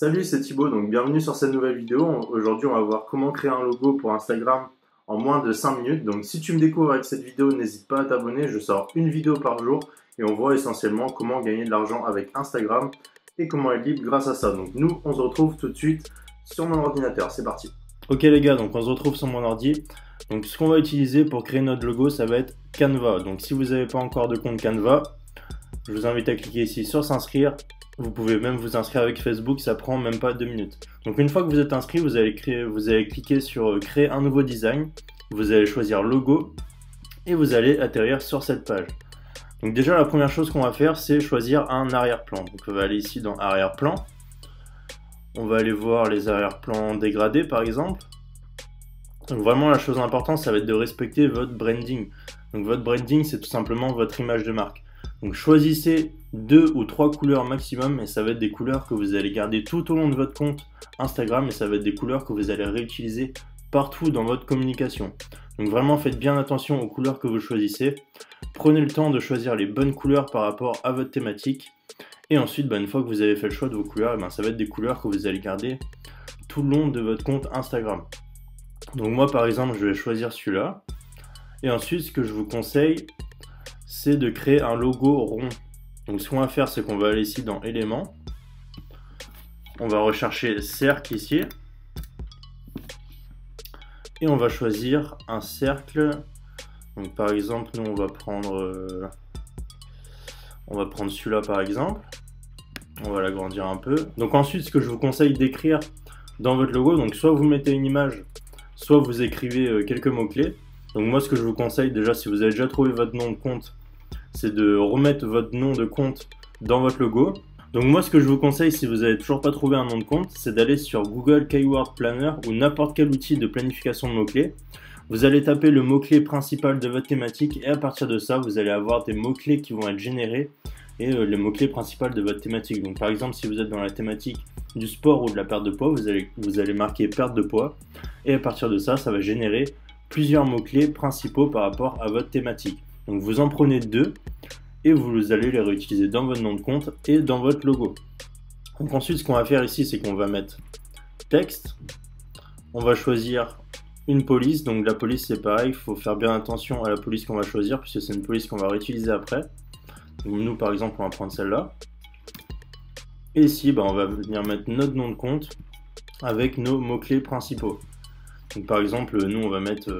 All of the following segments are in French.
Salut, c'est Thibaut, donc bienvenue sur cette nouvelle vidéo. Aujourd'hui, on va voir comment créer un logo pour Instagram en moins de 5 minutes. Donc si tu me découvres avec cette vidéo, n'hésite pas à t'abonner. Je sors une vidéo par jour et on voit essentiellement comment gagner de l'argent avec Instagram et comment être libre grâce à ça. Donc nous, on se retrouve tout de suite sur mon ordinateur. C'est parti. Ok les gars, donc on se retrouve sur mon ordi. Donc ce qu'on va utiliser pour créer notre logo, ça va être Canva. Donc si vous n'avez pas encore de compte Canva, je vous invite à cliquer ici sur s'inscrire. Vous pouvez même vous inscrire avec Facebook, ça prend même pas 2 minutes. Donc une fois que vous êtes inscrit, vous allez cliquer sur créer un nouveau design. Vous allez choisir logo et vous allez atterrir sur cette page. Donc déjà la première chose qu'on va faire, c'est choisir un arrière-plan. Donc on va aller ici dans arrière-plan. On va aller voir les arrière-plans dégradés par exemple. Donc vraiment la chose importante, ça va être de respecter votre branding. Donc votre branding, c'est tout simplement votre image de marque. Donc choisissez 2 ou 3 couleurs maximum et ça va être des couleurs que vous allez garder tout au long de votre compte Instagram et ça va être des couleurs que vous allez réutiliser partout dans votre communication. Donc vraiment faites bien attention aux couleurs que vous choisissez. Prenez le temps de choisir les bonnes couleurs par rapport à votre thématique. Et ensuite, une fois que vous avez fait le choix de vos couleurs, ça va être des couleurs que vous allez garder tout le long de votre compte Instagram. Donc moi par exemple, je vais choisir celui-là. Et ensuite, ce que je vous conseille, c'est de créer un logo rond. Donc ce qu'on va faire, c'est qu'on va aller ici dans éléments. On va rechercher cercle ici. Et on va choisir un cercle. Donc par exemple, nous on va prendre celui-là par exemple. On va l'agrandir un peu. Donc ensuite, ce que je vous conseille d'écrire dans votre logo, donc soit vous mettez une image, soit vous écrivez quelques mots-clés. Donc moi, ce que je vous conseille déjà, si vous avez déjà trouvé votre nom de compte, c'est de remettre votre nom de compte dans votre logo. Donc moi, ce que je vous conseille, si vous n'avez toujours pas trouvé un nom de compte, c'est d'aller sur Google Keyword Planner ou n'importe quel outil de planification de mots-clés. Vous allez taper le mot-clé principal de votre thématique et à partir de ça, vous allez avoir des mots-clés qui vont être générés et les mots-clés principaux de votre thématique. Donc par exemple, si vous êtes dans la thématique du sport ou de la perte de poids, vous allez marquer perte de poids et à partir de ça, ça va générer plusieurs mots-clés principaux par rapport à votre thématique. Donc vous en prenez 2 et vous allez les réutiliser dans votre nom de compte et dans votre logo. Donc ensuite, ce qu'on va faire ici, c'est qu'on va mettre texte. On va choisir une police. Donc la police, c'est pareil, il faut faire bien attention à la police qu'on va choisir puisque c'est une police qu'on va réutiliser après. Donc nous, par exemple, on va prendre celle-là. Et ici, on va venir mettre notre nom de compte avec nos mots-clés principaux. Donc par exemple, nous, on va mettre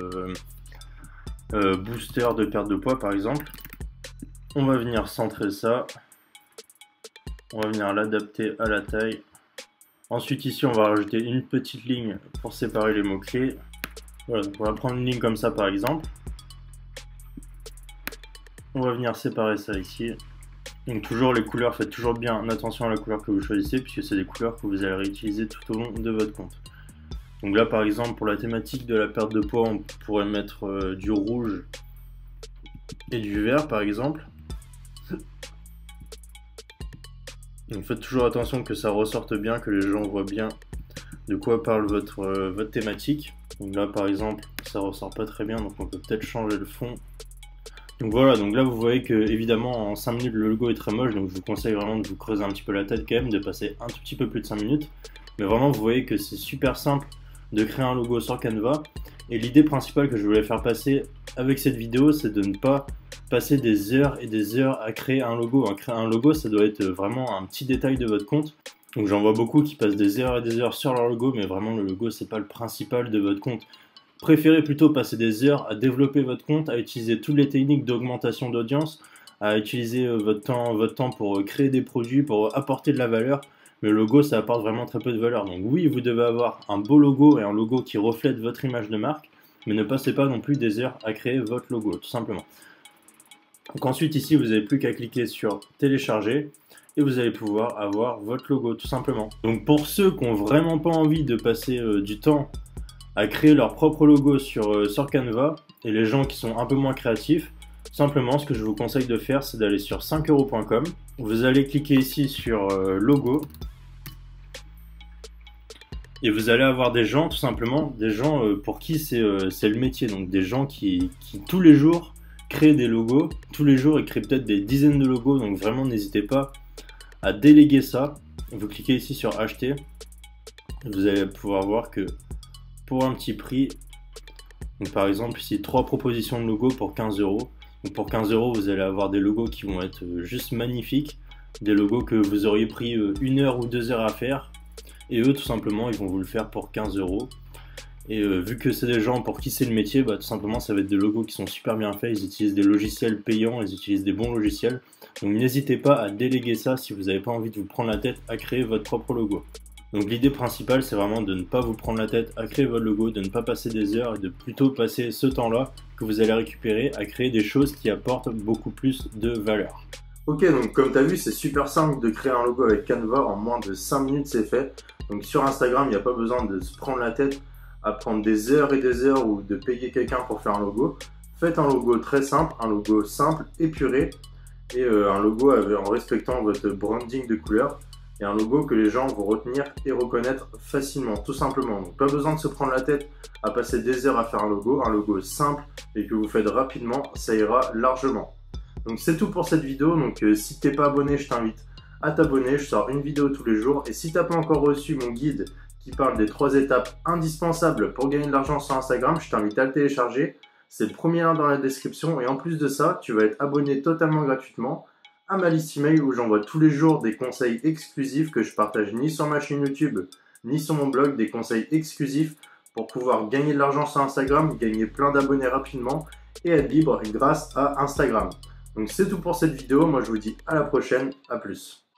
booster de perte de poids, par exemple. On va venir centrer ça. On va venir l'adapter à la taille. Ensuite, ici, on va rajouter une petite ligne pour séparer les mots-clés. Voilà, donc on va prendre une ligne comme ça, par exemple. On va venir séparer ça ici. Donc toujours les couleurs, faites toujours bien attention à la couleur que vous choisissez puisque c'est des couleurs que vous allez réutiliser tout au long de votre compte. Donc là par exemple pour la thématique de la perte de poids, on pourrait mettre du rouge et du vert par exemple. Donc faites toujours attention que ça ressorte bien, que les gens voient bien de quoi parle votre thématique. Donc là par exemple ça ressort pas très bien, donc on peut peut-être changer le fond. Donc voilà, donc là vous voyez que évidemment en 5 minutes le logo est très moche, donc je vous conseille vraiment de vous creuser un petit peu la tête quand même, de passer un tout petit peu plus de 5 minutes. Mais vraiment vous voyez que c'est super simple de créer un logo sur Canva. Et l'idée principale que je voulais faire passer avec cette vidéo, c'est de ne pas passer des heures et des heures à créer un logo. Créer un logo, ça doit être vraiment un petit détail de votre compte. Donc j'en vois beaucoup qui passent des heures et des heures sur leur logo, mais vraiment le logo c'est pas le principal de votre compte. Préférez plutôt passer des heures à développer votre compte, à utiliser toutes les techniques d'augmentation d'audience, à utiliser votre temps pour créer des produits, pour apporter de la valeur. Le logo, ça apporte vraiment très peu de valeur. Donc oui, vous devez avoir un beau logo et un logo qui reflète votre image de marque, mais ne passez pas non plus des heures à créer votre logo, tout simplement. Donc ensuite, ici, vous n'avez plus qu'à cliquer sur télécharger et vous allez pouvoir avoir votre logo, tout simplement. Donc pour ceux qui n'ont vraiment pas envie de passer du temps à créer leur propre logo sur Canva et les gens qui sont un peu moins créatifs, simplement ce que je vous conseille de faire, c'est d'aller sur 5euros.com. Vous allez cliquer ici sur logo et vous allez avoir des gens, tout simplement, des gens pour qui c'est le métier, donc des gens qui tous les jours créent des logos, tous les jours ils créent peut-être des dizaines de logos, donc vraiment n'hésitez pas à déléguer ça. vous cliquez ici sur acheter. Vous allez pouvoir voir que pour un petit prix, donc par exemple ici 3 propositions de logos pour 15 €. Donc pour 15 € vous allez avoir des logos qui vont être juste magnifiques, des logos que vous auriez pris 1 heure ou 2 heures à faire, et eux tout simplement ils vont vous le faire pour 15 €. Et vu que c'est des gens pour qui c'est le métier, tout simplement ça va être des logos qui sont super bien faits, ils utilisent des logiciels payants, ils utilisent des bons logiciels, donc n'hésitez pas à déléguer ça si vous n'avez pas envie de vous prendre la tête à créer votre propre logo. Donc l'idée principale c'est vraiment de ne pas vous prendre la tête à créer votre logo, de ne pas passer des heures et de plutôt passer ce temps-là que vous allez récupérer à créer des choses qui apportent beaucoup plus de valeur. Ok, donc comme tu as vu, c'est super simple de créer un logo avec Canva, en moins de 5 minutes c'est fait. Donc sur Instagram, il n'y a pas besoin de se prendre la tête à prendre des heures et des heures ou de payer quelqu'un pour faire un logo. Faites un logo très simple, un logo simple, épuré, et un logo en respectant votre branding de couleur. Et un logo que les gens vont retenir et reconnaître facilement, tout simplement. Donc pas besoin de se prendre la tête à passer des heures à faire un logo simple et que vous faites rapidement, ça ira largement. Donc c'est tout pour cette vidéo, donc si t'es pas abonné, je t'invite à t'abonner, je sors une vidéo tous les jours. Et si t'as pas encore reçu mon guide qui parle des 3 étapes indispensables pour gagner de l'argent sur Instagram, je t'invite à le télécharger. C'est le premier lien dans la description et en plus de ça, tu vas être abonné totalement gratuitement à ma liste email où j'envoie tous les jours des conseils exclusifs que je partage ni sur ma chaîne YouTube ni sur mon blog, des conseils exclusifs pour pouvoir gagner de l'argent sur Instagram, gagner plein d'abonnés rapidement et être libre grâce à Instagram. Donc c'est tout pour cette vidéo, moi je vous dis à la prochaine, à plus.